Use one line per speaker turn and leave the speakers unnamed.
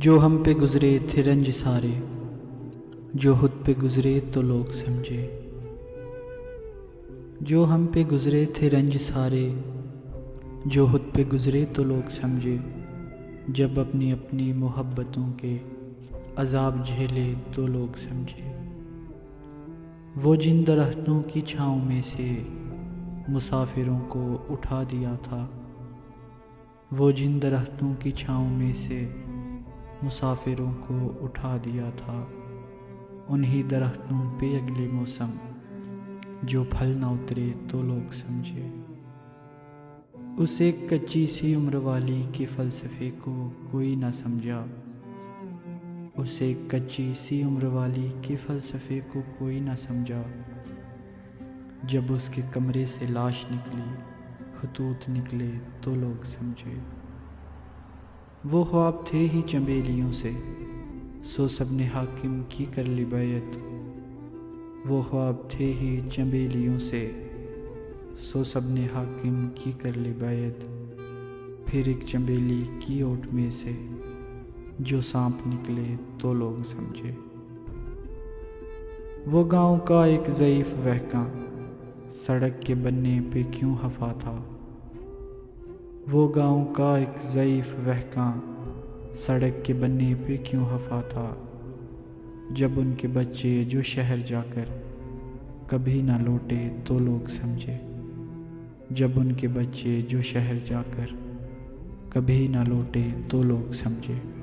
جو ہم پہ گزرے تھے رنج سارے، جو خود پہ گزرے تو لوگ سمجھے۔ جو ہم پہ گزرے تھے رنج سارے، جو خود پہ گزرے تو لوگ سمجھے۔ جب اپنی اپنی محبتوں کے عذاب جھیلے تو لوگ سمجھے۔ وہ جن درختوں کی چھاؤں میں سے مسافروں کو اٹھا دیا تھا، وہ جن درختوں کی چھاؤں میں سے مسافروں کو اٹھا دیا تھا، انہی درختوں پہ اگلے موسم جو پھل نہ اترے تو لوگ سمجھے۔ اس ایک کچی سی عمر والی کے فلسفے کو کوئی نہ سمجھا، اس ایک کچی سی عمر والی کے فلسفے کو کوئی نہ سمجھا۔ جب اس کے کمرے سے لاش نکلی، خطوط نکلے تو لوگ سمجھے۔ وہ خواب تھے ہی چنبیلیوں سے، سو سب نے حاکم کی کر لی بیعت۔ وہ خواب تھے ہی چنبیلیوں سے، سو سب نے حاکم کی کر لی بیعت۔ پھر ایک چنبیلی کی اوٹ میں سے جو سانپ نکلے تو لوگ سمجھے۔ وہ گاؤں کا ایک ضعیف وہکاں سڑک کے بننے پہ کیوں خفا تھا، وہ گاؤں کا ایک ضعیف وہکاں سڑک کے بننے پہ کیوں خفا تھا۔ جب ان کے بچے جو شہر جا کر کبھی نہ لوٹے تو لوگ سمجھے۔ جب ان کے بچے جو شہر جا کر کبھی نہ لوٹے تو لوگ سمجھے۔